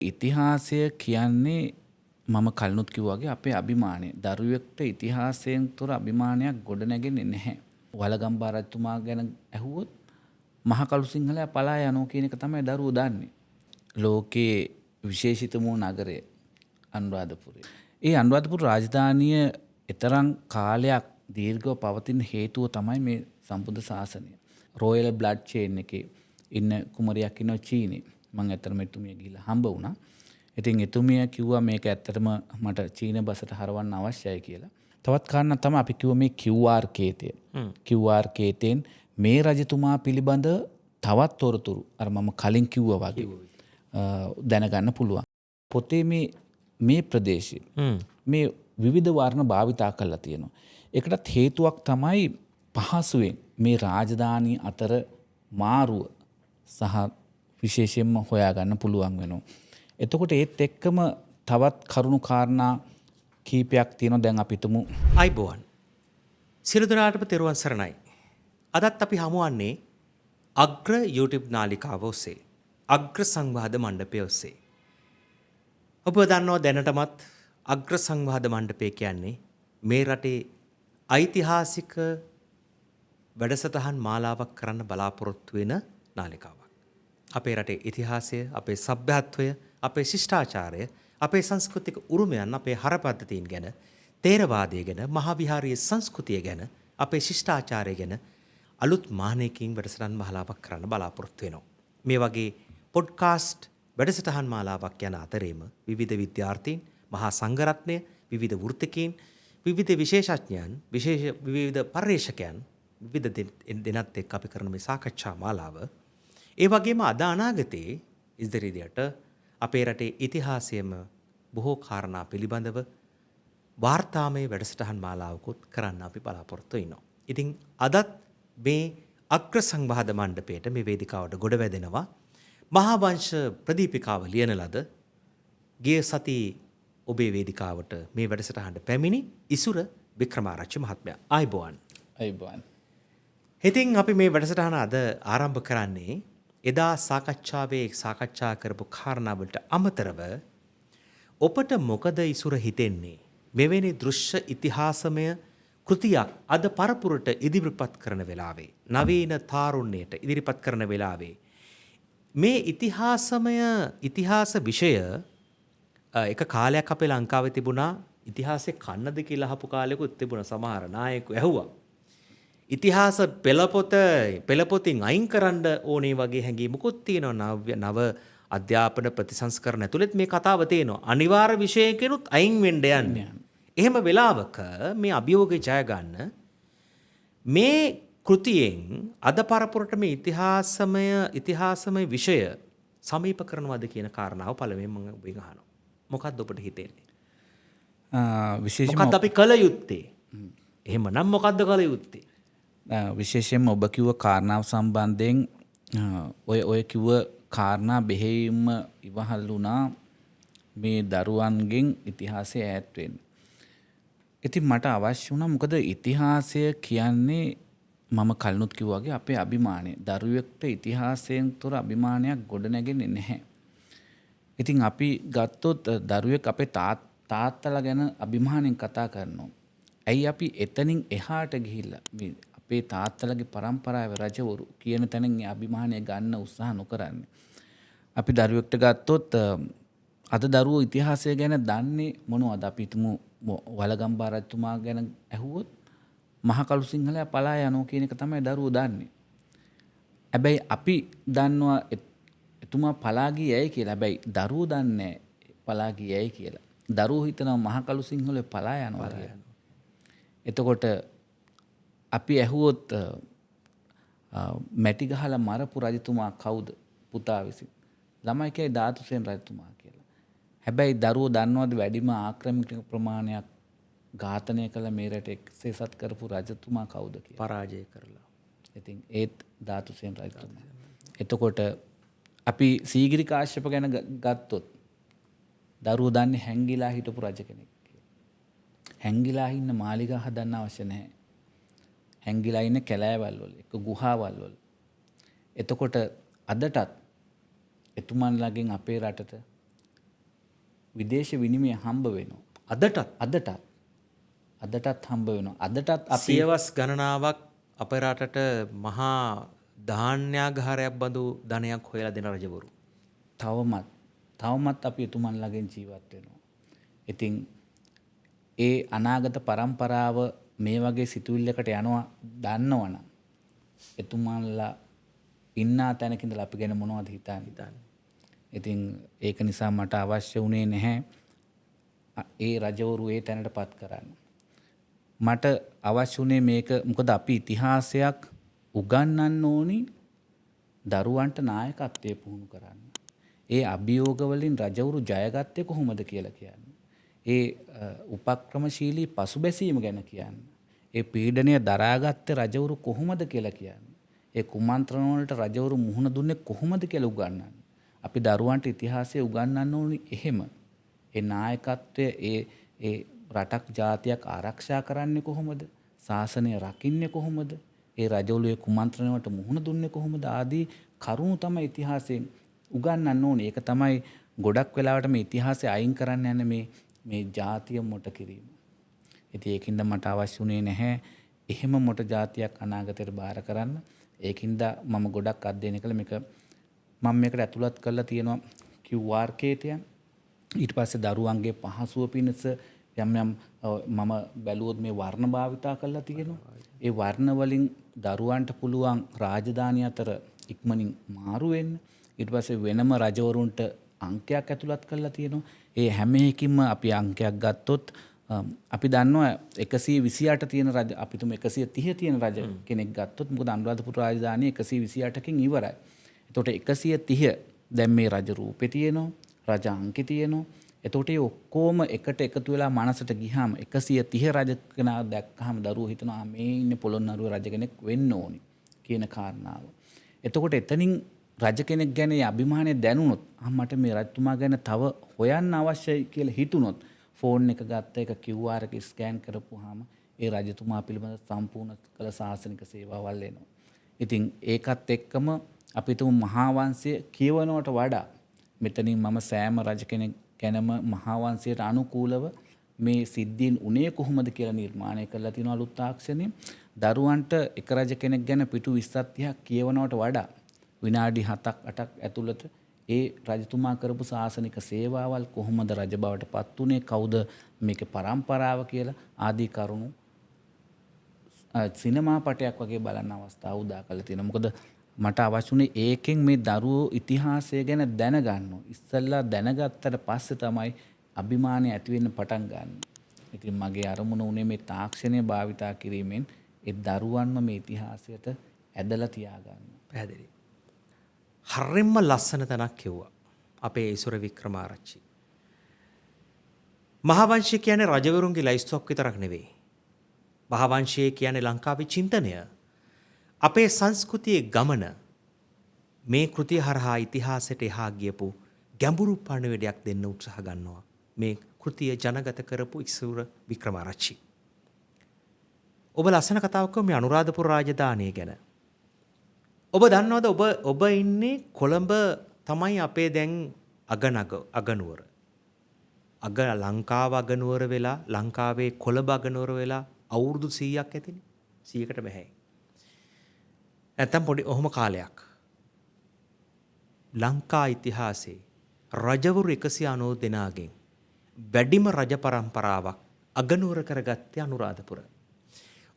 ඉතිහාසය කියන්නේ මම කලිනුත් කිව්වා වගේ අපේ අභිමානය. දරුවෙක්ට ඉතිහාසයෙන් තොර අභිමානයක් ගොඩ නැගෙන්නේ නැහැ. වලගම්බා රජතුමා ගැන ඇහුවොත් මහ කළු සිංහලයා පලා යනවා කියන එක තමයි දරුවෝ දන්නේ. ලෝකයේ විශේෂිතම නගරය අනුරාධපුරය. ඒ අනුරාධපුර රාජධානිය එතරම් කාලයක් දීර්ඝව පවතින හේතුව තමයි මේ සම්බුද්ධ ශාසනය. රොයල් බ්ලඩ් චේන් එකේ ඉන්න කුමරියක් ඉන්නවා චීනේ. මම ඇත්තටම එතුමිය ගිහිල්ලා හම්බ වුණා. ඉතින් එතුමිය කිව්වා මේක ඇත්තටම මට චීන බසට හරවන්න අවශ්‍යයි කියලා. තවත් කාරණා තමයි අපි කිව්ව මේ QR කේතය. QR කේතෙන් මේ රජතුමා පිළිබඳ තවත් තොරතුරු අර මම කලින් කිව්වා වගේ දැනගන්න පුළුවන්. පොතේ මේ ප්‍රදේශයේ මේ විවිධ වර්ණ භාවිතා කරලා තියෙනවා. ඒකටත් හේතුවක් තමයි පහසුවෙන් මේ රාජධානී අතර මාරුව සහ විශේෂයෙන්ම හොයාගන්න පුළුවන් වෙනවා. එතකොට ඒත් එක්කම තවත් කරුණු කාරණා කීපයක් තියෙනවා. දැන් අපි හිතමු අයිබෝවන් සියලු දෙනාටම තෙරුවන් සරණයි. අදත් අපි හමුවන්නේ අග්‍ර YouTube නාලිකාව ඔස්සේ අග්‍ර සංවාද මණ්ඩපය ඔස්සේ. ඔබ දන්නවා දැනටමත් අග්‍ර සංවාද මණ්ඩපය කියන්නේ මේ රටේ ඓතිහාසික වැඩසටහන් මාලාවක් කරන්න බලාපොරොත්තු වෙන නාලිකාවක්. අපේ රටේ ඉතිහාසය, අපේ සભ્યත්වය, අපේ ශිෂ්ටාචාරය, අපේ සංස්කෘතික උරුමයන්, අපේ හරපද්ධතීන් ගැන, තේරවාදය ගැන, මහාවිහාරීය සංස්කෘතිය ගැන, අපේ ශිෂ්ටාචාරය ගැන අලුත් මානයකින් වැඩසටහන් මාලාවක් කරන්න බලාපොරොත්තු වෙනවා. මේ වගේ පොඩ්කාස්ට් වැඩසටහන් මාලාවක් යන අතරේම විවිධ විද්‍යාර්ථීන්, මහා සංඝරත්නය, විවිධ වෘත්තිකීන්, විවිධ විශේෂඥයන්, විවිධ පර්යේෂකයන් විවිධ දෙනත් එක්ක අපි කරන මේ සාකච්ඡා මාලාව ඒ වගේම අද අනාගතයේ ඉදිරියට අපේ රටේ ඉතිහාසයේම බොහෝ කාරණා පිළිබඳව වාර්තාමය වැඩසටහන් මාලාවකුත් කරන්න අපි බලාපොරොත්තු වෙනවා. ඉතින් අදත් මේ අග්‍ර සංවාද මණ්ඩපයේට මේ වේදිකාවට ගොඩ වැදෙනවා මහා වංශ ප්‍රදීපිකාව ලියන ලද ගිය සති ඔබේ වේදිකාවට මේ වැඩසටහනට පැමිණි ඉසුර වික්‍රමාරච්චි මහත්මයා. ආයිබෝවන්. අයිබෝවන්. ඉතින් අපි මේ වැඩසටහන අද ආරම්භ කරන්නේ එදා සාකච්ඡා කරපු කාරණාවලට අමතරව ඔබට මොකද ඉසුර හිතෙන්නේ මෙවැනි දෘශ්‍ය ඉතිහාසමය කෘතියක් අද පරපුරට ඉදිරිපත් කරන වෙලාවේ, නවීන තාරුණ්‍යයට ඉදිරිපත් කරන වෙලාවේ මේ ඉතිහාස විෂය එක කාලයක් අපේ ලංකාවේ තිබුණා. ඉතිහාසයේ කන්නද කියලා අහපු කාලෙකුත් තිබුණා. සමහර නායකයෝ ඇහුවා ඉතිහාස පෙළපොතින් අයින් කරන්න ඕනේ වගේ හැඟීමකුත් තියෙනවා. නව අධ්‍යාපන ප්‍රතිසංස්කරණ ඇතුළත් මේ කතාව තියෙනවා. අනිවාර්ය විෂයකිනුත් අයින් වෙන්න යන්නේ. එහෙම වෙලාවක මේ අභියෝගය ජය ගන්න මේ කෘතියෙන් අද පරපුරට මේ ඉතිහාසමය විෂය සමීප කරනවද කියන කාරණාව පළමුවෙන් මම ඔබෙන් අහනවා. මොකක්ද ඔබට හිතෙන්නේ? මොකක්ද අපි කළ යුත්තේ? එහෙමනම් මොකක්ද කළ යුත්තේ? විශේෂයෙන්ම ඔබ කිව්ව කාරණාව සම්බන්ධයෙන් ඔය කිව්ව කාරණා බෙහෙවින්ම ඉවහල් වුණා මේ දරුවන්ගෙන් ඉතිහාසය ඈත් වෙන්න. ඉතින් මට අවශ්‍ය වුණා මොකද ඉතිහාසය කියන්නේ මම කලිනුත් කිව්වා වගේ අපේ අභිමානය. දරුවෙක්ට ඉතිහාසයෙන් තොර අභිමානයක් ගොඩ නැගෙන්නේ නැහැ. ඉතින් අපි ගත්තොත් දරුවෙක් අපේ තාත්තලා ගැන අභිමානයෙන් කතා කරනවා. ඇයි අපි එතනින් එහාට ගිහිල්ලා අපේ තාත්තලගේ පරම්පරාවේ රජවරු කියන තැනින් ඒ අභිමානය ගන්න උත්සාහ නොකරන්නේ? අපි දරුවෙක්ට ගත්තොත් අද දරුවෝ ඉතිහාසය ගැන දන්නේ මොනවද? අපි හිතමු වලගම්බා රජතුමා ගැන ඇහුවොත් මහ කළු සිංහලයා පලා යනවා කියන එක තමයි දරුවෝ දන්නේ. හැබැයි අපි දන්නවා එතුමා පලා ගියයි කියලා. හැබැයි දරුවෝ දන්නේ පලා ගියයි කියලා. දරුවෝ හිතනවා මහ කළු සිංහලයා පලා යනවා කියලා. එතකොට අපි ඇහුවොත් මැටි ගහලා මරපු රජතුමා කවුද? පුතා විසින්. ළමයි කියයි ධාතුසේන රජතුමා කියලා. හැබැයි දරුවෝ දන්නවද වැඩිම ආක්‍රමික ප්‍රමාණයක් ඝාතනය කළ මේ රටේ එක්සේසත් කරපු රජතුමා කවුද කියලා? පරාජය කරලා. ඉතින් ඒත් ධාතුසේන රජතුමා. එතකොට අපි සීගිරි කාශ්‍යප ගැන ගත්තොත් දරුවෝ දන්නේ හැංගිලා හිටපු රජ කෙනෙක් කියලා. හැංගිලා ඉන්න මාලිගා හදන්න අවශ්‍ය නැහැ. හැංගිලා ඉන්න කැලෑවල් වල, එක ගුහාවල් වල. එතකොට අදටත් එතුමන්ලගෙන් අපේ රටට විදේශ විනිමය හම්බ වෙනවා. අදටත් හම්බ වෙනවා. අදටත් අපි සියවස් ගණනාවක් අපේ රටට මහා ධාන්‍යාගාරයක් බඳු ධනයක් හොයලා දෙන රජවරු. තවමත් අපි එතුමන්ලගෙන් ජීවත් වෙනවා. ඉතින් ඒ අනාගත පරම්පරාව මේ වගේ සිතුවිල්ලකට යනවා දන්නවනම් එතුමන්ලා ඉන්නා තැනක ඉඳලා අපි ගැන මොනවද හිතන්නේ. ඉතින් ඒක නිසා මට අවශ්‍ය වුණේ නැහැ ඒ රජවරු ඒ තැනටපත් කරන්න. මට අවශ්‍ය වුණේ මේක මොකද අපි ඉතිහාසයක් උගන්වන්න ඕනි දරුවන්ට නායකත්වයේ පුහුණු කරන්න. ඒ අභියෝග වලින් රජවරු ජයගත්තේ කොහොමද කියලා කියන්නේ. ඒ උපක්‍රමශීලී පසුබැසීම ගැන කියන්නේ. ඒ පීඩනය දරාගත්තේ රජවරු කොහොමද කියලා කියන්නේ. ඒ කුමන්ත්‍රණ වලට රජවරු මුහුණ දුන්නේ කොහොමද කියලා උගන්වන්න. අපි දරුවන්ට ඉතිහාසය උගන්වන්න ඕනි එහෙම. ඒ නායකත්වයේ ඒ රටක් ජාතියක් ආරක්ෂා කරන්නේ කොහොමද? ශාසනය රකින්නේ කොහොමද? ඒ රජවරු ඒ කුමන්ත්‍රණ වලට මුහුණ දුන්නේ කොහොමද? ආදී කරුණු තමයි ඉතිහාසයෙන් උගන්වන්න ඕනේ. ඒක තමයි ගොඩක් වෙලාවට මේ ඉතිහාසය අයින් කරන්න යන මේ ජාතිය මොට කිරීම. ඉතින් ඒකින්ද මට අවශ්‍ය වුණේ නැහැ එහෙම මොට ජාතියක් අනාගතයට බාර කරන්න. ඒකින්ද මම ගොඩක් අධ්‍යයනය කළා මේක මම මේකට ඇතුළත් කරලා තියෙනවා QR කේතයන්. ඊට පස්සේ දරුවන්ගේ පහසුව පිණිස යම් මම බැලුවොත් මේ වර්ණ භාවිතා කරලා තියෙනවා. ඒ වර්ණ වලින් දරුවන්ට පුළුවන් රාජධානිය අතර ඉක්මනින් මාරු වෙන්න. ඊට පස්සේ වෙනම රජවරුන්ට අංකයක් ඇතුළත් කරලා තියෙනවා. ඒ හැම එකකින්ම අපි අංකයක් ගත්තොත් අපි දන්නවා 128 තියෙන රජ අපි තුම 130 තියෙන රජ කෙනෙක් ගත්තොත් මොකද අනුරාධපුර රාජධානිය 128කින් ඉවරයි. එතකොට 130 දැන් මේ රජ රූපේ තියෙනවා, රජ අංකේ තියෙනවා. එතකොට ඒ ඔක්කොම එකට එකතු වෙලා මනසට ගියාම 130 රජ කෙනා දැක්කහම දරුවෝ හිතනවා මේ ඉන්නේ පොළොන්නරුව රජ කෙනෙක් වෙන්න ඕනි කියන කාරණාව. එතකොට එතනින් රජ කෙනෙක් ගැන අභිමානය දැනුනොත් මට මේ රජතුමා ගැන තව හොයන්න අවශ්‍යයි කියලා හිතුනොත් ෆෝන් එක ගත්ත එක QR එක ස්කෑන් කරපුවාම ඒ රජතුමා පිළිබඳ සම්පූර්ණ කළ ශාසනික සේවාවල් එනවා. ඉතින් ඒකත් එක්කම අපි තුමු මහා වංශය කියවනවට වඩා මෙතනින් මම සෑම රජ කෙනෙක් ගැනම මහා වංශයට අනුකූලව මේ සිද්ධීන් උනේ කොහොමද කියලා නිර්මාණය කරලා තියෙන අලුත් තාක්ෂණය. දරුවන්ට එක රජ කෙනෙක් ගැන පිටු 20ක් 30ක් කියවනවට වඩා විනාඩි 7ක් 8ක් ඇතුළත ඒ රජතුමා කරපු ශාසනික සේවාවල් කොහොමද රජ බවට පත් උනේ, කවුද මේකේ පරම්පරාව කියලා ආදී කරුණු සිනමා පටයක් වගේ බලන්න අවස්ථාව උදා කරලා තියෙනවා. මොකද මට අවශ්‍ය උනේ ඒකෙන් මේ දරුවෝ ඉතිහාසය ගැන දැනගන්න. ඉස්සෙල්ලා දැනගත්තට පස්සේ තමයි අභිමානය ඇති වෙන්න පටන් ගන්න. ඉතින් මගේ අරමුණ උනේ මේ තාක්ෂණය භාවිතා කිරීමෙන් ඒ දරුවන්ම මේ ඉතිහාසයට ඇදලා තියාගන්න. පැහැදිලි. හරිම ලස්සන තැනක් කිව්වා අපේ ඊශ්වර වික්‍රමාරච්චි. මහාවංශය කියන්නේ රජවරුන්ගේ ලයිස්තුවක් විතරක් නෙවෙයි. මහාවංශය කියන්නේ ලංකාවේ චින්තනය. අපේ සංස්කෘතියේ ගමන මේ කෘතිය හරහා ඉතිහාසයට එහා ගියපු ගැඹුරු පණිවිඩයක් දෙන්න උත්සාහ ගන්නවා. මේ කෘතිය ජනගත කරපු ඊශ්වර වික්‍රමාරච්චි. ඔබ ලස්සන කතාවක් මේ අනුරාධපුර රාජධානිය ගැන. ඔබ දන්නවද ඔබ ඉන්නේ කොළඹ තමයි අපේ දැන් අගනුවර. ලංකාව අගනුවර වෙලා ලංකාවේ කොළඹ අගනුවර වෙලා අවුරුදු 100ක් ඇතිනේ. 100කට බැහැ. නැත්තම් පොඩි ඔහොම කාලයක්. ලංකා ඉතිහාසයේ රජවරු 190 දෙනාගෙන් වැඩිම රජ පරම්පරාවක් අගනුවර කරගත්තේ අනුරාධපුර.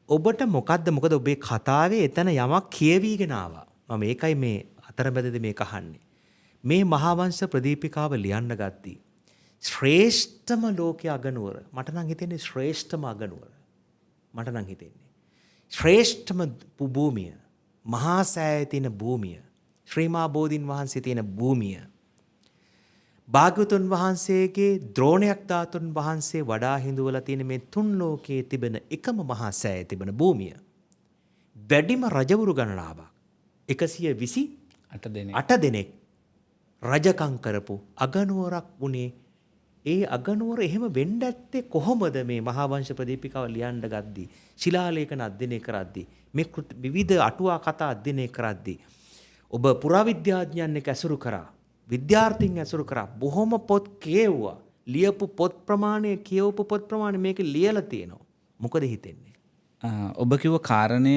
ඔබට මොකද්ද මොකද ඔබේ කතාවේ එතන යමක් කියවිගෙන ආවා. මම ඒකයි මේ අතරමැදදී මේක අහන්නේ. මේ මහාවංශ ප්‍රදීපිකාව ලියන්න ගත්තී ශ්‍රේෂ්ඨම ලෝකයේ අගනුවර. මට නම් හිතෙන්නේ ශ්‍රේෂ්ඨම අගනුවර. මට නම් හිතෙන්නේ ශ්‍රේෂ්ඨම භූමිය, මහා සෑයේ තියෙන භූමිය, ශ්‍රී මහා බෝධීන් වහන්සේ තියෙන භූමිය, භාග්‍යවතුන් වහන්සේගේ ද්‍රෝණයක් ධාතුන් වහන්සේ වඩා හිඳුවලා තියෙන මේ තුන් ලෝකයේ තිබෙන එකම මහා සෑයේ තිබෙන භූමිය. වැඩිම රජවරු ගණනාවක් 128 දෙනෙක් රජකම් කරපු අගනුවරක් වුණේ. ඒ අගනුවර එහෙම වෙන්න ඇත්තේ කොහොමද? මේ මහාවංශ ප්‍රදීපිකාව ලියන්න ගද්දී, ශිලාලේඛන අධ්‍යයනය කරද්දී, මේ විවිධ අටුවා කතා අධ්‍යයනය කරද්දී ඔබ පුරාවිද්‍යාඥයන් එක්ක ඇසුරු කරා, විද්‍යාර්ථීන් ඇසුරු කරා, බොහොම පොත් කියවුවා, ලියපු පොත් ප්‍රමාණය කියවපු පොත් ප්‍රමාණය මේක ලියලා තියෙනවා. මොකද හිතෙන්නේ? ඔබ කිව්ව කාරණය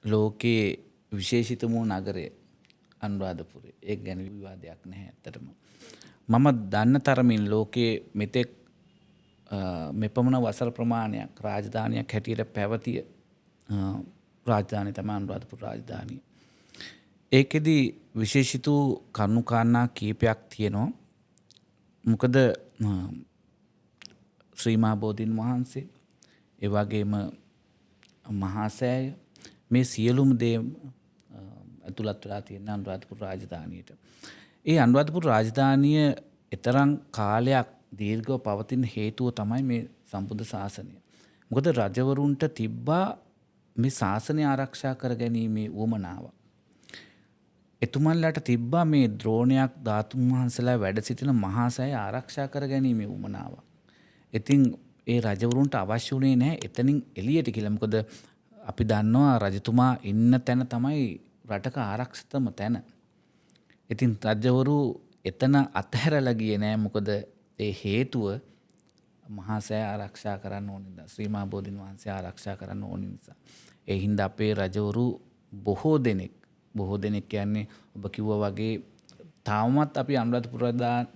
ලෝකයේ විශේෂිතම නගරය අනුරාධපුරය. ඒක ගැන විවාදයක් නැහැ ඇත්තටම. මම දන්න තරමින් ලෝකයේ මෙතෙක් මෙපමණ වසර ප්‍රමාණයක් රාජධානියක් හැටියට පැවතිය රාජධානය තමයි අනුරාධපුර රාජධානිය. ඒකෙදි විශේෂිත කරුණු කාරණා කීපයක් තියෙනවා. මොකද ශ්‍රී මහා බෝධීන් වහන්සේ ඒ වගේම මහා සෑය මේ සියලුම දේ ඇතුළත් වෙලා තියෙන අනුරාධපුර රාජධානියට. ඒ අනුරාධපුර රාජධානිය එතරම් කාලයක් දීර්ඝව පවතින හේතුව තමයි මේ සම්බුද්ධ ශාසනය. මොකද රජවරුන්ට තිබ්බා මේ ශාසනය ආරක්ෂා කර ගැනීමේ උවමනාව. එතුමන්ලාට තිබ්බා මේ ද්‍රෝණයක් ධාතුන් වහන්සේලා වැඩ සිටින මහා සෑය ආරක්ෂා කර ගැනීමේ උවමනාව. ඉතින් ඒ රජවරුන්ට අවශ්‍ය වුණේ නැහැ එතනින් එළියට කියලා. මොකද අපි දන්නවා රජතුමා ඉන්න තැන තමයි රටක ආරක්ෂිතම තැන. ඉතින් රජවරු එතන අත්හැරලා ගියේ නෑ. මොකද ඒ හේතුව මහා සෑය ආරක්ෂා කරන්න ඕන නිසා, ශ්‍රී මහා බෝධීන් වහන්සේ ආරක්ෂා කරන්න ඕන නිසා. ඒ හින්දා අපේ රජවරු බොහෝ දෙනෙක් කියන්නේ ඔබ කිව්වා වගේ තාමත් අපි අනුරාධපුර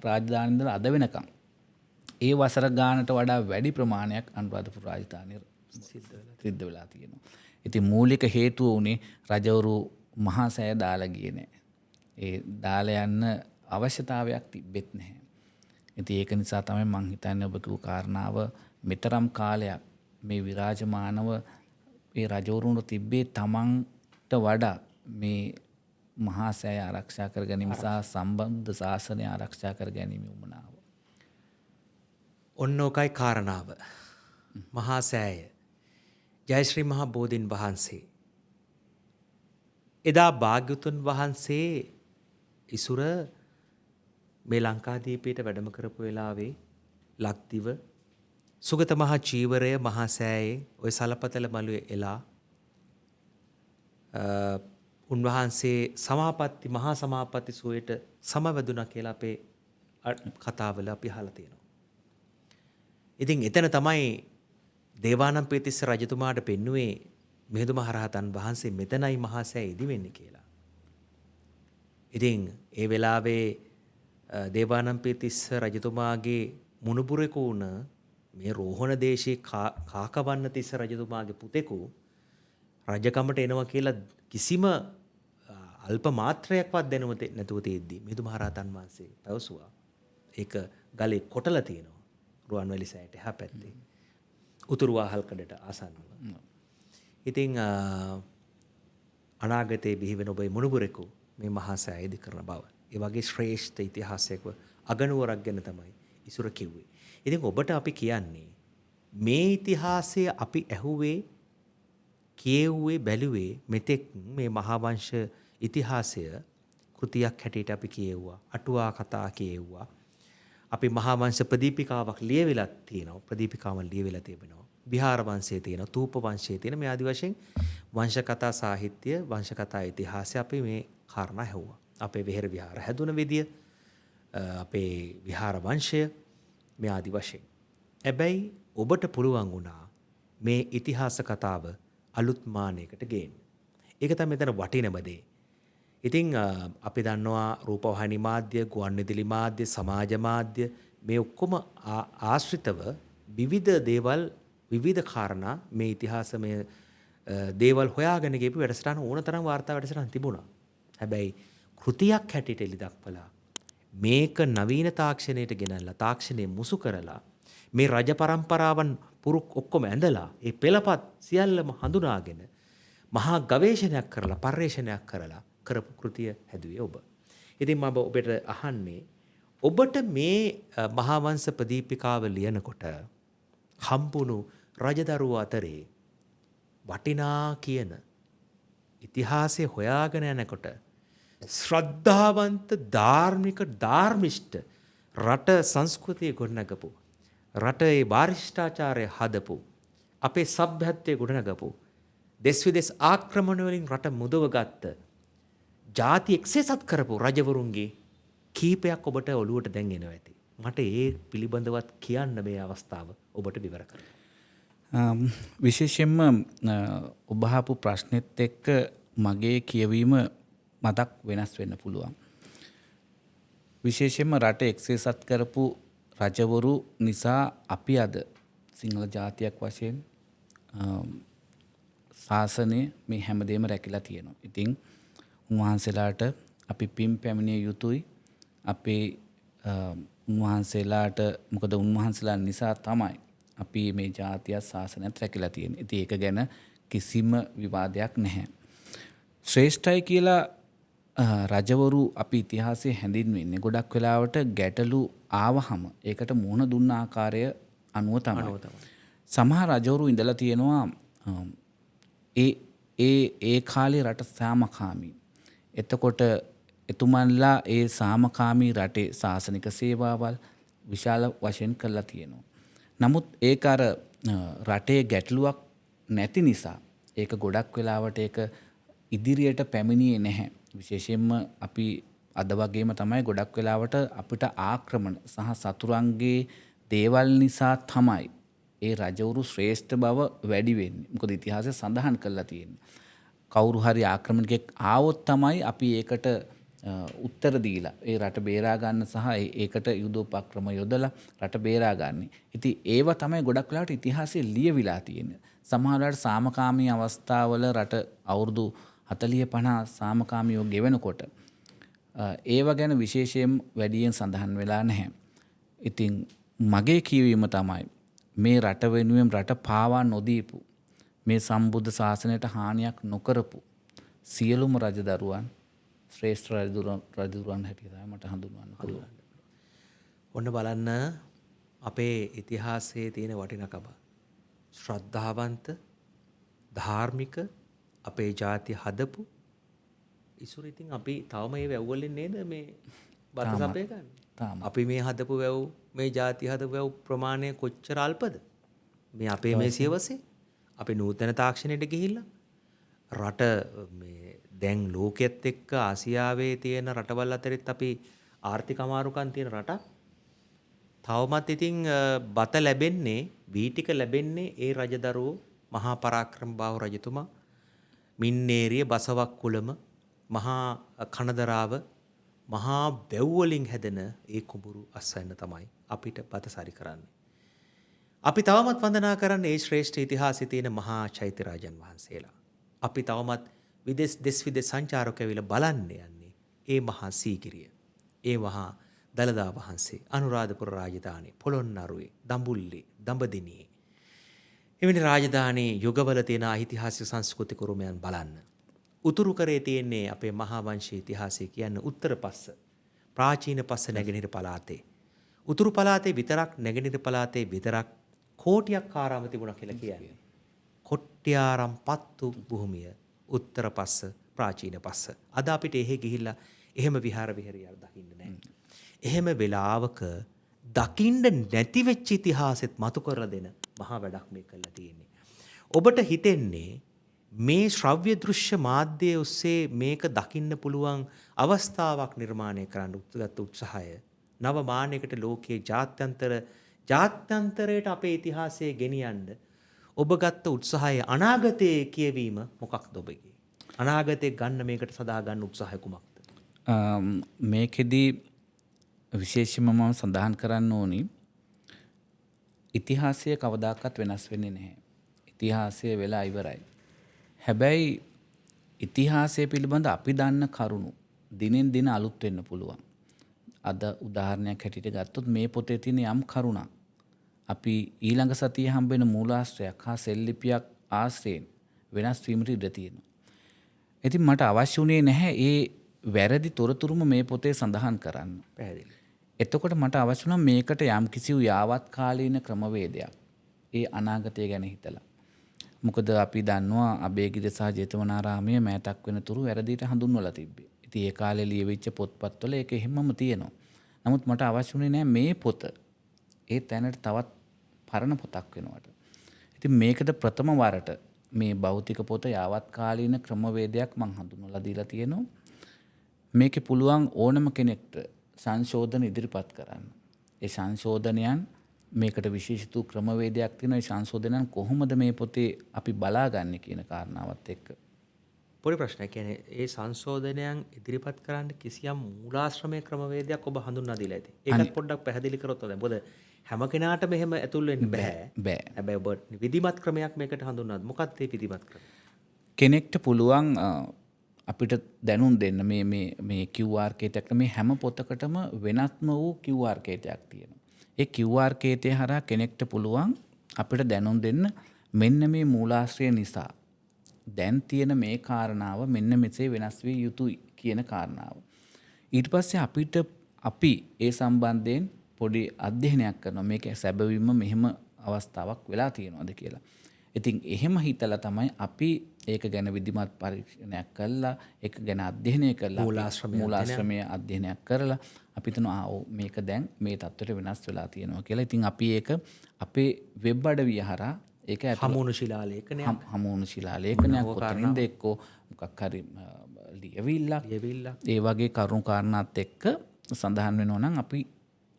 රාජධානිය ඉඳලා අද වෙනකම් ඒ වසර ගානට වඩා වැඩි ප්‍රමාණයක් අනුරාධපුර රාජධානිය සිද්ධ වෙලා තියෙනවා. ඉතින් මූලික හේතුව උනේ රජවරු මහා සෑය දාලා ගියේ නෑ. ඒ දාලා යන්න අවශ්‍යතාවයක් තිබෙත් නැහැ. ඉතින් ඒක නිසා තමයි මං හිතන්නේ ඔබ කිව්ව කාරණාව මෙතරම් කාලයක් මේ විරාජමානව මේ රජවරුන්ට තිබ්බේ තමන්ට වඩා මේ මහා සෑය ආරක්ෂා කර ගැනීම සහ සම්බුද්ධ ශාසනය ආරක්ෂා කර ගැනීම උවමනාව. ඔන්න ඔකයි කාරණාව. මහා සෑය ජයශ්‍රී මහා බෝධීන් වහන්සේ එදා භාග්‍යවතුන් වහන්සේ ඉසුර මේ ලංකාදීපයට වැඩම කරපු වෙලාවේ ලක්දිව සුගත මහා චීවරය මහා සෑයේ ওই සලපතල මළුවේ එලා උන්වහන්සේ මහා සමාපatti සුවයට සමවැදුණා කියලා අපේ කතාවල අපි අහලා තියෙනවා. ඉතින් එතන තමයි දේවානම්පියතිස්ස රජතුමාට පෙන්නුවේ මිහිඳු මහරහතන් වහන්සේ මෙතනයි මහා සෑය ඉදි වෙන්නේ කියලා. ඉතින් ඒ වෙලාවේ දේවානම්පියතිස්ස රජතුමාගේ මුණුබුරෙකු වුණ මේ රෝහණ දේශයේ කාකවන්න තිස්ස රජතුමාගේ පුතෙකු රජකමට එනවා කියලා කිසිම අල්ප මාත්‍රයක්වත් දැනුම නැතුව තියෙද්දි මිහිඳු මහරහතන් වහන්සේ පැවසුවා. ඒක ගලේ කොටලා තියෙනවා. රුවන්වැලි සෑයට එහා පැත්තේ. උතුරු වාහල්කඩට ආසන්නව. ඉතින් අනාගතයේ බිහි වෙන ඔබේ මුණුබුරෙකු මේ මහා සෑය ඉදි කරන බව. ඒ වගේ ශ්‍රේෂ්ඨ ඉතිහාසයක අගනුවරක් ගැන තමයි ඉසුර කිව්වේ. ඉතින් ඔබට අපි කියන්නේ මේ ඉතිහාසය අපි ඇහුවේ කියෙව්වේ බැලුවේ මෙතෙක් මේ මහා වංශ ඉතිහාසය කෘතියක් හැටියට අපි කියෙව්වා. අටුවා කතා කියෙව්වා. අපි මහා වංශ ප්‍රදීපිකාවක් ලියවිලා තියෙනවා. ප්‍රදීපිකාවක් ලියවිලා තිබෙනවා. විහාර වංශයේ තියෙනවා. තූප වංශයේ තියෙන මේ ආදි වශයෙන් වංශ කතා සාහිත්‍ය, වංශ කතා ඉතිහාසය අපි මේ කාරණා ඇහුවා. අපේ විහෙර විහාර හැදුන විදිය, අපේ විහාර වංශය මේ ආදි වශයෙන්. හැබැයි ඔබට පුළුවන් වුණා මේ ඉතිහාස කතාව අලුත් මානයකට ගේන්න. ඒක තමයි මෙතන වටිනම දේ. ඉතින් අපි දන්නවා රූපවාහිනී මාධ්‍ය, ගුවන්විදුලි මාධ්‍ය, සමාජ මාධ්‍ය මේ ඔක්කොම ආශ්‍රිතව විවිධ දේවල්, විවිධ කාරණා මේ ඉතිහාසමය දේවල් හොයාගෙන ගිහපු වැඩසටහන ඕනතරම් වාර්තා වැඩසටහන් තිබුණා. හැබැයි කෘතියක් හැටියට එලි දක්වලා මේක නවීන තාක්ෂණයට ගෙනල්ලා තාක්ෂණය මුසු කරලා මේ රජ පරම්පරාවන් පුරුක් ඔක්කොම ඇඳලා ඒ පෙළපත් සියල්ලම හඳුනාගෙන මහා ගවේෂණයක් කරලා පර්යේෂණයක් කරලා කරපු කෘතිය හැදුවේ ඔබ. ඉතින් මම ඔබට අහන්නේ ඔබට මේ මහා වංශ ප්‍රදීපිකාව ලියනකොට හම්බුණු රජදරුවෝ අතරේ වටිනා කියන ඉතිහාසය හොයාගෙන යනකොට ශ්‍රද්ධාවන්ත ධාර්මික ධාර්මිෂ්ඨ රට සංස්කෘතිය ගොඩනගපු රටේ වාරිෂ්ඨාචාරය හදපු අපේ සભ્યත්වයේ ගොඩනගපු දෙස් විදෙස් ආක්‍රමණ වලින් රට මුදවගත්ත ಜಾති එක්සේසත් කරපු රජවරුන්ගේ කීපයක් ඔබට ඔළුවට දැන් එනවා ඇති. මට ඒ පිළිබඳවත් කියන්න මේ අවස්ථාව ඔබට විවර කරන්න. විශේෂයෙන්ම ඔබ අහපු ප්‍රශ්නෙත් එක්ක මගේ කියවීම මතක් වෙනස් වෙන්න පුළුවන්. විශේෂයෙන්ම රට එක්සේසත් කරපු රජවරු නිසා අපි අද සිංහල ජාතියක් වශයෙන් ශාසනය මේ හැමදේම රැකිලා තියෙනවා. ඉතින් උන්වහන්සේලාට අපි පින් පැමිණිය යුතුයි. අපේ උන්වහන්සේලාට මොකද උන්වහන්සේලා නිසා තමයි අපි මේ ජාතිය ශාසනයත් රැකිලා තියෙන්නේ. ඉතින් ඒක ගැන කිසිම විවාදයක් නැහැ. ශ්‍රේෂ්ඨයි කියලා රජවරු අපි ඉතිහාසයේ හැඳින්වෙන්නේ ගොඩක් වෙලාවට ගැටලු ආවහම ඒකට මුහුණ දුන්න ආකාරය අනුව තමයි. සමහර රජවරු ඉඳලා තියෙනවා ඒ කාලේ රට සාමකාමී. එතකොට එතුමන්ලා ඒ සාමකාමී රටේ ශාසනික සේවාවල් විශාල වශයෙන් කරලා තියෙනවා. නමුත් ඒක අර රටේ ගැටලුවක් නැති නිසා ඒක ගොඩක් වෙලාවට ඒක ඉදිරියට පැමිණියේ නැහැ. විශේෂයෙන්ම අපි අද වගේම තමයි ගොඩක් වෙලාවට අපිට ආක්‍රමණ සහ සතුරන්ගේ දේවල් නිසා තමයි ඒ රජවරු ශ්‍රේෂ්ඨ බව වැඩි වෙන්නේ. මොකද ඉතිහාසය සඳහන් කරලා තියෙන්නේ. කවුරු හරි ආක්‍රමණිකෙක් ආවොත් තමයි අපි ඒකට උත්තර දීලා ඒ රට බේරා ගන්න සහ ඒකට යුදෝපක්‍රම යොදලා රට බේරා ගන්න. ඉතින් ඒව තමයි ගොඩක් වෙලාවට ඉතිහාසයේ ලියවිලා තියෙන්නේ. සමහර වෙලාවට සාමකාමී අවස්ථාවල රට අවුරුදු 40-50 සාමකාමීව ගෙවෙනකොට ඒව ගැන විශේෂයෙන් වැඩියෙන් සඳහන් වෙලා නැහැ. ඉතින් මගේ කියවීම තමයි මේ රට වෙනුවෙන් රට පාවා නොදීපු මේ සම්බුද්ධ ශාසනයට හානියක් නොකරපු සියලුම රජදරුවන් ශ්‍රේෂ්ඨ රජදරුවන් හැටියට මට හඳුන්වන්න පුළුවන්. ඔන්න බලන්න අපේ ඉතිහාසයේ තියෙන වටිනකම. ශ්‍රද්ධාවන්ත ධාර්මික අපේ ජාතිය හදපු ඉසුරු ඉතින් අපි තවම මේ වැව් වලින් නේද මේ බත සපය ගන්න. අපි මේ හදපු වැව් මේ ජාතිය හදපු වැව් ප්‍රමාණය කොච්චර අල්පද? මේ අපේ මේ සියවසේ අපි නූතන තාක්ෂණයට ගිහිල්ලා රට මේ දැන් ලෝකෙත් එක්ක ආසියාවේ තියෙන රටවල් අතරින් අපි ආර්ථික අමාරුකම් තියෙන රටක්. තවමත් ඉතින් බත ලැබෙන්නේ වී ටික ලැබෙන්නේ ඒ රජදරුවෝ මහා පරාක්‍රමබාහු රජතුමා මින්නේරිය බසවක් කුලම මහා කනදරාව මහා වැව් වලින් හැදෙන ඒ කුඹුරු අස්වැන්න තමයි අපිට බතසරි කරන්නේ. අපි තවමත් වන්දනා කරන්නේ ඒ ශ්‍රේෂ්ඨ ඉතිහාසයේ තියෙන මහා චෛත්‍ය රාජන් වහන්සේලා. අපි තවමත් දෙස් විදෙස් සංචාරක ඇවිල්ලා බලන්න යන්නේ ඒ මහා සීගිරිය. ඒ මහා දළදා වහන්සේ අනුරාධපුර රාජධානී පොළොන්නරුවේ දඹුල්ලේ දඹදිනියේ එවැනි රාජධානී යුගවල තියෙන ඓතිහාසික සංස්කෘතික උරුමයන් බලන්න. උතුරු කරේ තියෙන්නේ අපේ මහා වංශීය ඉතිහාසය කියන්නේ උත්තර පස්ස ප්‍රාචීන පස්ස නැගෙනහිර පළාතේ. උතුරු පළාතේ විතරක් නැගෙනහිර පළාතේ විතරක් කෝටියක් ආරාම තිබුණා කියලා කියන්නේ. කොට්ටිආරම් පත්තු භූමිය උත්තර පස්ස ප්‍රාචීන පස්ස. අද අපිට එහෙ ගිහිල්ලා එහෙම විහාර විහාරියක් දකින්න නැහැ. එහෙම වෙලාවක දකින්න නැති වෙච්ච ඉතිහාසෙත් මතු කරලා දෙන මහා වැඩක් මේ කරලා තියෙන්නේ. ඔබට හිතෙන්නේ මේ ශ්‍රව්‍ය දෘශ්‍ය මාධ්‍යය ඔස්සේ මේක දකින්න පුළුවන් අවස්ථාවක් නිර්මාණය කරන්න උත්සාහගත් උත්සාහය නව මානයකට ලෝකයේ ජාත්‍යන්තරයට අපේ ඉතිහාසය ගෙනියන්න ඔබ ගත්ත උත්සාහය අනාගතයේ කියවීම මොකක්ද ඔබගේ? අනාගතයේ ගන්න මේකට සදා ගන්න උත්සාහය කුමක්ද? මේකෙදී විශේෂයෙන්ම මම සඳහන් කරන්න ඕනි ඉතිහාසය කවදාකවත් වෙනස් වෙන්නේ නැහැ. ඉතිහාසය වෙලා ඉවරයි. හැබැයි ඉතිහාසය පිළිබඳ අපි දන්න කරුණු දිනෙන් දින අලුත් වෙන්න පුළුවන්. අද උදාහරණයක් හැටියට ගත්තොත් මේ පොතේ තියෙන යම් කරුණක් අපි ඊළඟ සතියේ හම්බෙන මූලාශ්‍රයක් හා සෙල්ලිපියක් ආශ්‍රයෙන් වෙනස් වීමට ඉඩ තියෙනවා. ඉතින් මට අවශ්‍ය වුණේ නැහැ ඒ වැරදි තොරතුරුම මේ පොතේ සඳහන් කරන්න. පැහැදිලි. එතකොට මට අවශ්‍ය වුණා මේකට යම් කිසි යාවත් කාලීන ක්‍රමවේදයක්. ඒ අනාගතය ගැන හිතලා. මොකද අපි දන්නවා අබේගිර සහ ජේතවනාරාමයේ මෑතක් වෙනතුරු වැරදිට හඳුන්වලා තිබ්බේ. ඉතින් ඒ කාලේ ලියවිච්ච පොත්පත්වල ඒක එහෙමම තියෙනවා. නමුත් මට අවශ්‍ය වුණේ නැහැ මේ පොත ඒ තැනට තවත් පරණ පොතක් වෙනවට. ඉතින් මේකද ප්‍රථම වරට මේ භෞතික පොත යාවත් කාලීන ක්‍රමවේදයක් මම හඳුන්වලා දීලා තියෙනවා. මේකේ පුළුවන් ඕනම කෙනෙක්ට සංශෝධන ඉදිරිපත් කරන්න. ඒ සංශෝධනයන් මේකට විශේෂිත ක්‍රමවේදයක් තියෙනවා. ඒ සංශෝධනයන් කොහොමද මේ පොතේ අපි බලාගන්නේ කියන කාරණාවත් එක්ක. පොඩි ප්‍රශ්නයක්. කියන්නේ ඒ සංශෝධනයන් ඉදිරිපත් කරන්න කිසියම් මූලාශ්‍රමයේ ක්‍රමවේදයක් ඔබ හඳුන්වා දීලා ඇති. ඒකත් පොඩ්ඩක් පැහැදිලි කරොත් හොඳයි. මොකද හැම කෙනාටම එහෙම ඇතුල් වෙන්න බෑ. බෑ. හැබැයි ඔබ විධිමත් ක්‍රමයක් මේකට හඳුන්වනවා. මොකක්ද ඒ විධිමත් ක්‍රමය? කෙනෙක්ට පුළුවන් අපිට දැනුම් දෙන්න මේ QR කේතයක් මේ හැම පොතකටම වෙනස්ම වූ QR කේතයක් තියෙනවා. ඒ QR කේතය හරහා කෙනෙක්ට පුළුවන් අපිට දැනුම් දෙන්න මෙන්න මේ මූලාශ්‍රය නිසා දැන් තියෙන මේ කාරණාව මෙන්න මෙසේ වෙනස් විය යුතුයි කියන කාරණාව. ඊට පස්සේ අපි ඒ සම්බන්ධයෙන් පොඩි අධ්‍යයනයක් කරනවා. මේක සැබවින්ම මෙහෙම අවස්ථාවක් වෙලා තියෙනවද කියලා. ඉතින් එහෙම හිතලා තමයි අපි ඒක ගැන විධිමත් පරීක්ෂණයක් කළා, ඒක ගැන අධ්‍යයනය කළා, මූලාශ්‍රමයේ අධ්‍යයනයක් කරලා අපි හිතනවා මේක දැන් මේ තත්ත්වයට වෙනස් වෙලා තියෙනවා කියලා. ඉතින් අපි ඒක අපේ වෙබ් අඩවිය හරහා ඒක හමුණු ශිලාලේඛනයක් හමුණු ශිලාලේඛනයක් කොතනින්ද එක්කෝ මොකක් හරි ලියවිල්ලක් ඒ වගේ කරුණු කාරණාත් එක්ක සඳහන් වෙනවා නම්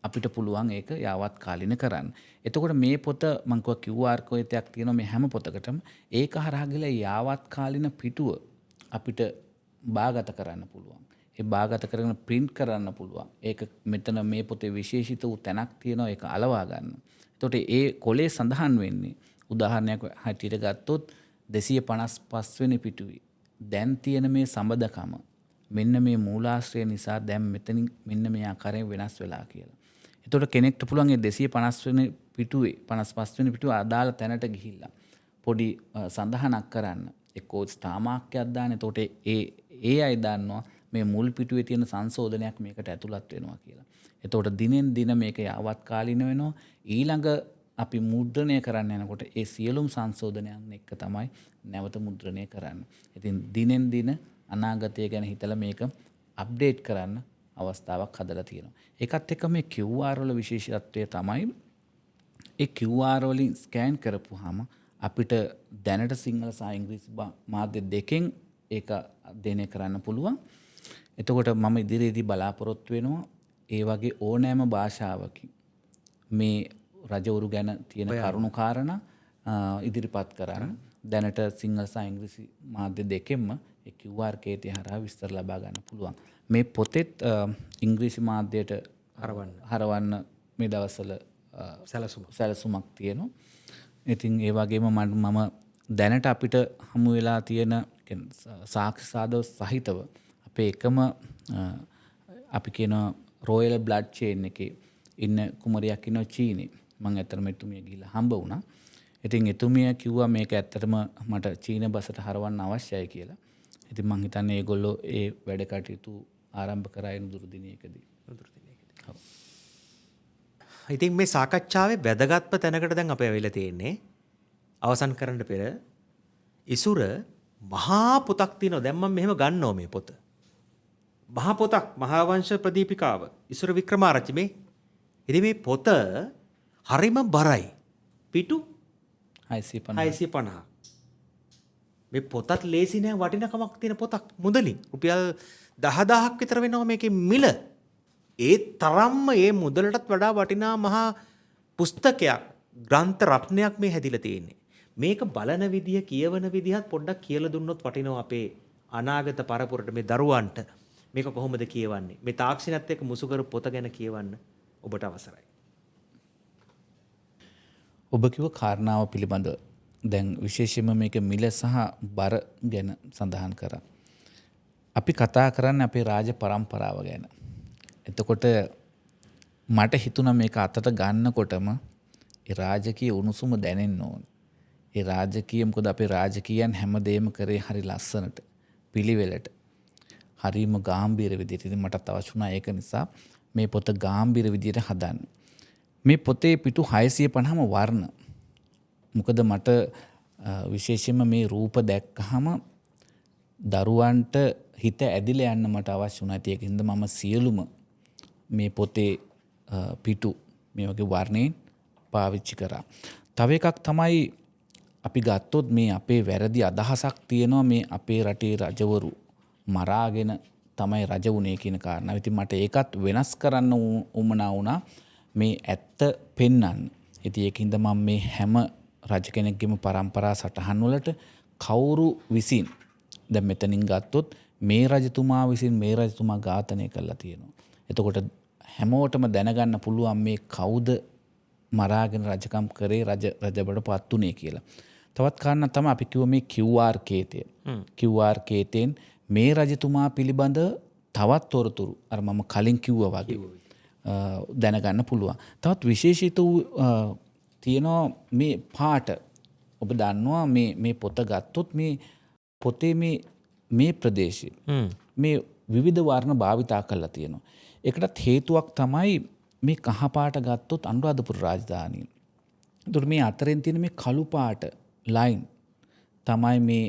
අපිට පුළුවන් ඒක යාවත් කාලින කරන්න. එතකොට මේ පොත මම කිව්වා QR කෝඩයක් තියෙනවා මේ හැම පොතකටම. ඒක හරහා ගිහලා යාවත් කාලින පිටුව අපිට බාගත කරන්න පුළුවන්. ඒ බාගත කරගෙන print කරන්න පුළුවන්. ඒක මෙතන මේ පොතේ විශේෂිත වූ තැනක් තියෙනවා ඒක අලවා ගන්න. එතකොට ඒ කොලේ සඳහන් වෙන්නේ උදාහරණයක් හැටියට ගත්තොත් 255 වෙනි පිටුවේ දැන් තියෙන මේ සම්බදකම මෙන්න මේ මූලාශ්‍රය නිසා දැන් මෙතනින් මෙන්න මේ ආකාරයෙන් වෙනස් වෙලා කියලා. එතකොට කෙනෙක්ට පුළුවන් ඒ 250 වෙනි පිටුවේ 55 වෙනි පිටුවේ අදාළ තැනට ගිහිල්ලා පොඩි සඳහනක් කරන්න. එක්කෝ ස්ථාමාක්‍යයක් දාන්න. එතකොට ඒ අය දන්නවා මේ මුල් පිටුවේ තියෙන සංශෝධනයක් මේකට ඇතුළත් වෙනවා කියලා. එතකොට දිනෙන් දින මේක යාවත් කාලින වෙනවා. ඊළඟ අපි මුද්‍රණය කරන්න යනකොට ඒ සියලුම සංශෝධනයන් එක්ක තමයි නැවත මුද්‍රණය කරන්න. ඉතින් දිනෙන් දින අනාගතය ගැන හිතලා මේක අප්ඩේට් කරන්න අවස්ථාවක් හදලා තියෙනවා. ඒකත් එක්ක මේ QR වල විශේෂත්වය තමයි ඒ QR වලින් ස්කෑන් කරපුවාම අපිට දැනට සිංහල සහ ඉංග්‍රීසි මාධ්‍ය දෙකෙන් ඒක අධ්‍යයනය කරන්න පුළුවන්. එතකොට මම ඉදිරියේදී බලාපොරොත්තු වෙනවා ඒ වගේ ඕනෑම භාෂාවකින් මේ රජවරු ගැන තියෙන කරුණු කාරණා ඉදිරිපත් කරන්න. දැනට සිංහල සහ ඉංග්‍රීසි මාධ්‍ය දෙකෙන්ම ඒ QR කේතය හරහා විස්තර ලබා ගන්න පුළුවන්. මේ පොතෙත් ඉංග්‍රීසි මාධ්‍යයට හරවන්න මේ දවස්වල සැලසුමක් තියෙනවා. ඉතින් ඒ වගේම මම දැනට අපිට හමු වෙලා තියෙන සාක්ෂි සාධක සහිතව අපේ එකම අපි කියන රොයල් බ්ලඩ් චේන් එකේ ඉන්න කුමරියක් ඉන්නවා චීනේ. මම ඇත්තටම එතුමිය ගිහිල්ලා හම්බ වුණා. ඉතින් එතුමිය කිව්වා මේක ඇත්තටම මට චීන බසට හරවන්න අවශ්‍යයි කියලා. ඉතින් මම හිතන්නේ ඒගොල්ලෝ ඒ වැඩ කටයුතු ආරම්භ කරා නුදුරු දිනයකදී. ඉතින් මේ සාකච්ඡාවේ වැදගත්ම තැනකට දැන් අපි ඇවිල්ලා තියෙන්නේ. අවසන් කරන්න පෙර ඉසුර මහා පොතක් තියෙනවා. දැන් මම මෙහෙම ගන්නවා මේ පොත. මහා පොතක් මහා වංශ ප්‍රදීපිකාව ඉසුර වික්‍රමාරච්චි මේ. ඉතින් මේ පොත හරිම බරයි. පිටු 650. මේ පොතත් ලේසි නෑ වටිනකමක් තියෙන පොතක් මුදලින්. රුපියල් 10000ක් විතර වෙනවා මේකේ මිල. ඒ තරම්ම මේ මුදලටත් වඩා වටිනා මහා පුස්තකයක් ග්‍රන්ථ රත්නයක් මේ හැදිලා තියෙන්නේ. මේක බලන විදිය කියවන විදිහත් පොඩ්ඩක් කියලා දුන්නොත් වටිනවා අපේ අනාගත පරපුරට මේ දරුවන්ට මේක කොහොමද කියවන්නේ. මේ තාක්ෂණයත් එක්ක මුසු කර පොත ගැන කියවන්න ඔබට අවසරයි. ඔබ කිව්ව කාරණාව පිළිබඳව දැන් විශේෂයෙන්ම මේක මිල සහ බර ගැන සඳහන් කරා. අපි කතා කරන්නේ අපේ රාජ පරම්පරාව ගැන. එතකොට මට හිතුණා මේක අතට ගන්නකොටම ඒ රාජකීය උණුසුම දැනෙන්න ඕන. ඒ රාජකීය මොකද අපේ රාජකීයන් හැමදේම කරේ හරි ලස්සනට පිළිවෙලට. හරිම ගැඹීර විදිහට. ඉතින් මටත් අවශ්‍ය වුණා ඒක නිසා මේ පොත ගැඹීර විදිහට හදන්න. මේ පොතේ පිටු 650ම වර්ණ. මොකද මට විශේෂයෙන්ම මේ රූප දැක්කහම දරුවන්ට හිත ඇදිලා යන්න මට අවශ්‍ය වුණා. ඒකින්ද මම සියලුම මේ පොතේ පිටු මේ වගේ වර්ණයෙන් පාවිච්චි කරා. තව එකක් තමයි අපි ගත්තොත් මේ අපේ වැරදි අදහසක් තියෙනවා මේ අපේ රටේ රජවරු මරාගෙන තමයි රජ වුණේ කියන කාරණාව. ඉතින් මට ඒකත් වෙනස් කරන්න උවමනා වුණා. මේ ඇත්ත පෙන්වන්න. ඉතින් ඒකින්ද මම මේ හැම රජ කෙනෙක්ගේම පරම්පරා සටහන් වලට කවුරු විසින් දැන් මෙතනින් ගත්තොත් මේ රජතුමා විසින් මේ රජතුමා ඝාතනය කළා තියෙනවා. එතකොට හැමෝටම දැනගන්න පුළුවන් මේ කවුද මරාගෙන රජකම් කරේ රජබඩ පත් උනේ කියලා. තවත් කාරණා තමයි අපි කිව්ව මේ QR කේතය. QR කේතෙන් මේ රජතුමා පිළිබඳ තවත් තොරතුරු අර මම කලින් කිව්වා වගේ දැනගන්න පුළුවන්. තවත් විශේෂිත වූ තියෙනවා මේ පාට. ඔබ දන්නවා මේ පොත ගත්තොත් මේ පොතේ මේ ප්‍රදේශයේ මේ විවිධ වර්ණ භාවිතා කරලා තියෙනවා. ඒකටත් හේතුවක් තමයි මේ කහ පාට ගත්තොත් අනුරාධපුර රාජධානිය. එතකොට මේ අතරින් තියෙන මේ කළු පාට ලයින් තමයි මේ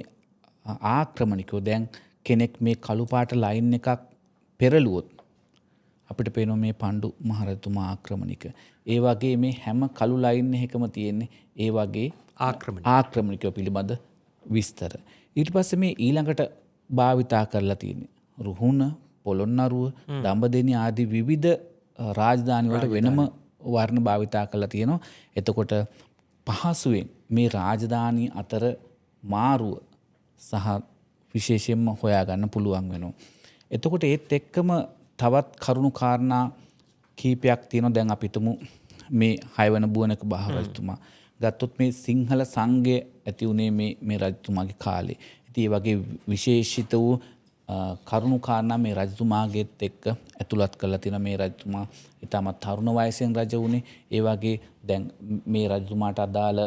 ආක්‍රමණිකයෝ. දැන් කෙනෙක් මේ කළු පාට ලයින් එකක් පෙරළුවොත් අපිට පේනවා මේ පණ්ඩු මහරජතුමා ආක්‍රමණික. ඒ වගේ මේ හැම කළු ලයින් එකකම තියෙන්නේ ඒ වගේ ආක්‍රමණිකයෝ පිළිබඳ විස්තර. ඊට පස්සේ මේ ඊළඟට භාවිතා කරලා තියෙන්නේ රුහුණ, පොළොන්නරුව, දඹදෙණිය ආදී විවිධ රාජධානි වලට වෙනම වර්ණ භාවිතා කරලා තියෙනවා. එතකොට පහසුවෙන් මේ රාජධානි අතර මාරුව සහ විශේෂයෙන්ම හොයාගන්න පුළුවන් වෙනවා. එතකොට ඒත් එක්කම තවත් කරුණු කාරණා කීපයක් තියෙනවා. දැන් අපි හිතමු මේ 6 වෙනි බුවනක බාහරජතුමා ගත්තොත් මේ සිංහල සංඝය ඇති උනේ මේ රජතුමාගේ කාලේ. ඉතින් ඒ වගේ විශේෂිත වූ කරුණු කාරණා මේ රජතුමාගේත් එක්ක ඇතුළත් කරලා තියෙන මේ රජතුමා ඉතාමත් තරුණ වයසෙන් රජ වුණේ. ඒ වගේ දැන් මේ රජතුමාට අදාළ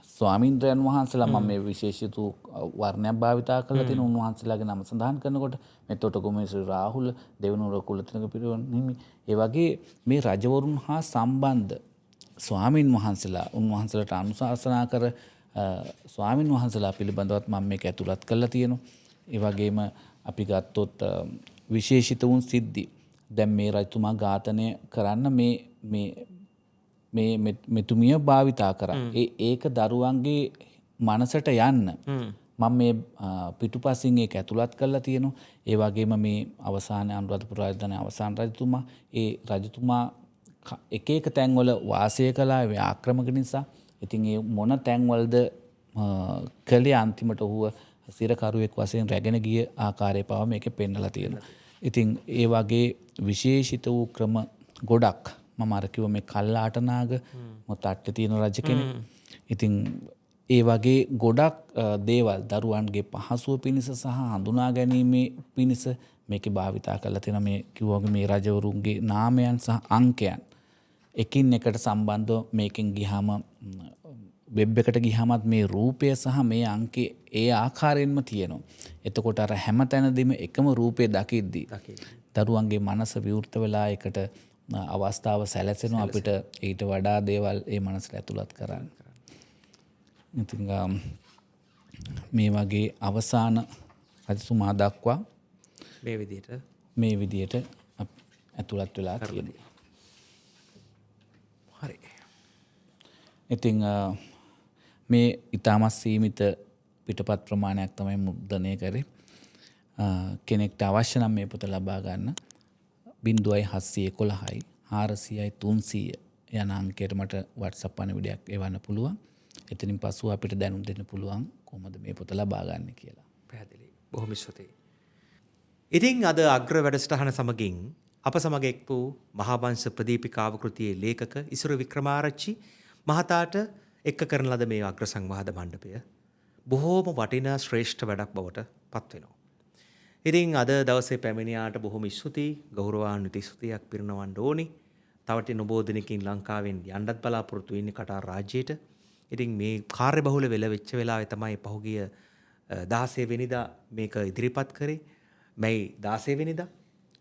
ස්වාමීන්ද්‍රයන් වහන්සේලා මම මේ විශේෂිත වර්ණයක් භාවිතා කරලා තියෙන උන්වහන්සේලාගේ නම සඳහන් කරනකොට මේ තොටගොමේ ශ්‍රී රාහුල, දෙවනුවර කුලතිලක පිරිවෙන් හිමි, ඒ වගේ මේ රජවරුන් හා සම්බන්ධ ස්වාමින් වහන්සේලා උන්වහන්සේලාට අනුශාසනා කර ස්වාමින් වහන්සේලා පිළිබඳවත් මම මේක ඇතුළත් කරලා තියෙනවා. ඒ වගේම අපි ගත්තොත් විශේෂිත වුන් සිද්ධි දැන් මේ රජතුමා ඝාතනය කරන්න මේ මෙතුමිය භාවිතා කරා. ඒක දරුවන්ගේ මනසට යන්න මම මේ පිටුපසින් ඒක ඇතුළත් කරලා තියෙනවා. ඒ වගේම මේ අවසානයේ අනුරාධපුර රාජධානී අවසාන රජතුමා ඒ රජතුමා එක එක තැන්වල වාසය කළා ඒ ආක්‍රමක නිසා. ඉතින් ඒ මොන තැන්වලද කළේ අන්තිමට ඔහුව සිරකරුවෙක් වශයෙන් රැගෙන ගිය ආකාරය පවා මේකේ පෙන්නලා තියෙනවා. ඉතින් ඒ වගේ විශේෂිත වූ ක්‍රම ගොඩක් මම අර කිව්ව මේ කල්ලාටනාග මොතට්ටේ තියෙන රජ කෙනෙක්. ඉතින් ඒ වගේ ගොඩක් දේවල් දරුවන්ගේ පහසුව පිණිස සහ හඳුනා ගැනීමේ පිණිස මේකේ භාවිතා කරලා තියෙන මේ කිව්වගේ මේ රජවරුන්ගේ නාමයන් සහ අංකයන් එකින් එකට සම්බන්ධව මේකෙන් ගියාම වෙබ් එකට ගියාමත් මේ රූපය සහ මේ අංකේ ඒ ආකාරයෙන්ම තියෙනවා. එතකොට අර හැම තැනදීම එකම රූපේ දකිද්දී දරුවන්ගේ මනස විවෘත වෙලා එකට අවස්ථාව සැලසෙනවා අපිට ඊට වඩා දේවල් ඒ මනසට ඇතුළත් කරන්න. ඉතින් මේ වගේ අවසාන රජතුමා දක්වා මේ විදියට ඇතුළත් වෙලා තියෙනවා. හරි. ඉතින් මේ ඉතාමත් සීමිත පිටපත් ප්‍රමාණයක් තමයි මුද්‍රණය කරේ. කෙනෙක්ට අවශ්‍ය නම් මේ පොත ලබා ගන්න 0711යි 400යි 300 යන අංකයට මට WhatsApp පණිවිඩයක් එවන්න පුළුවන්. එතනින් පසුව අපිට දැනුම් දෙන්න පුළුවන් කොහොමද මේ පොත ලබා ගන්න කියලා. පැහැදිලි. බොහොම ස්තුතියි. ඉතින් අද අග්‍ර වැඩසටහන සමගින් අප සමග එක් වූ මහාවංශ ප්‍රදීපිකාව කෘතියේ ලේඛක ඉසුරු වික්‍රමාරච්චි මහතාට එක්ක කරන ලද මේ අග්‍ර සංවාද මණ්ඩපය බොහෝම වටිනා ශ්‍රේෂ්ඨ වැඩක් බවට පත් වෙනවා. ඉතින් අද දවසේ පැමිණියාට බොහොම ස්තුතියි, ගෞරවාන්විත ස්තුතියක් පිරිනවන්න ඕනි. තවට නොබෝ දිනකින් ලංකාවෙන් යන්නත් බලාපොරොත්තු වෙන්නේ කටාර් රාජ්‍යයට. ඉතින් මේ කාර්යබහුල වෙච්ච වෙලාවේ තමයි පහුගිය 16 වෙනිදා මේක ඉදිරිපත් කරේ. මේ 16 වෙනිදා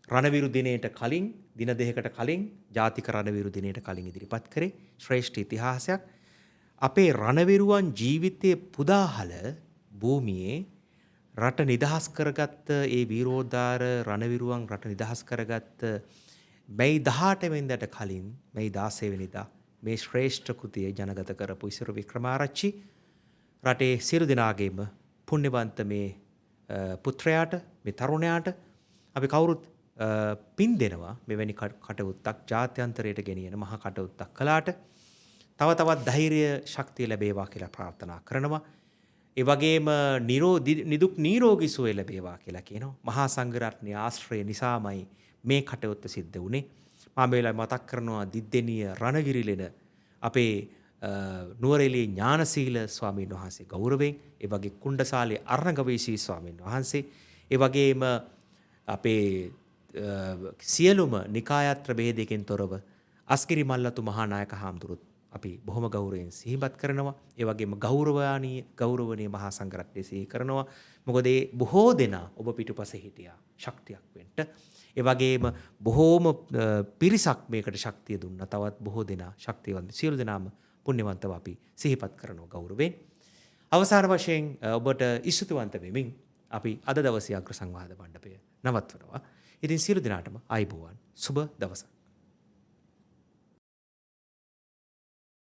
රණවිරු දිනයට කලින් දින දෙකකට කලින් ජාතික රණවිරු දිනයට කලින් ඉදිරිපත් කරේ ශ්‍රේෂ්ඨ ඉතිහාසයක්. අපේ රණවිරුවන් ජීවිතයේ පුදාහල භූමියේ රට නිදහස් කරගත්ත ඒ වීරෝදාර රණවිරුවන් රට නිදහස් කරගත්ත මේ 18 වෙනිදාට කලින් මේ 16 වෙනිදා මේ ශ්‍රේෂ්ඨ කෘතිය ජනගත කරපු ඉසුරු වික්‍රමාරච්චි රටේ සියලු දෙනාගේම පුණ්‍යවන්ත මේ පුත්‍රයාට මේ තරුණයාට අපි කවුරුත් පින් දෙනවා මෙවැනි කටයුත්තක් ජාත්‍යන්තරයට ගෙනියන මහා කටයුත්තක් කළාට. තව තවත් ධෛර්ය ශක්තිය ලැබේවා කියලා ප්‍රාර්ථනා කරනවා. ඒ වගේම නිදුක් නිරෝගී සුවය ලැබේවා කියලා කියනවා. මහා සංඝරත්නයේ ආශ්‍රය නිසාමයි මේ කටයුත්ත සිද්ධ වුණේ. මම මේ වෙලාවේ මතක් කරනවා දිද්දෙනිය රණගිරිලෙන අපේ නුවරඑළිය ඥානශීල ස්වාමීන් වහන්සේ ගෞරවයෙන්, ඒ වගේ කුණ්ඩසාලේ අර්ණගවේෂී ස්වාමීන් වහන්සේ, ඒ වගේම අපේ සියලුම නිකායත්‍ර ભેදයකින් තොරව අස්ගිරි මල්ලතු මහා නායක හාමුදුරුවෝ අපි බොහොම ගෞරවයෙන් සිහිපත් කරනවා. ඒ වගේම ගෞරවනීය මහා සංඝරත්නය සිහි කරනවා. මොකද ඒ බොහෝ දෙනා ඔබ පිටුපස හිටියා ශක්තියක් වෙන්න. ඒ වගේම බොහෝම පිරිසක් මේකට ශක්තිය දුන්නා. තවත් බොහෝ දෙනා ශක්තියවන්ත සියලු දෙනාම පුණ්‍යවන්තව අපි සිහිපත් කරනවා ගෞරවයෙන්. අවසාන වශයෙන් ඔබට ඉස්තුතිවන්ත වෙමින් අපි අද දවසේ අග්‍ර සංවාද මණ්ඩපය නවත්වනවා. ඉතින් සියලු දෙනාටම ආයුබෝවන් සුබ දවසක්.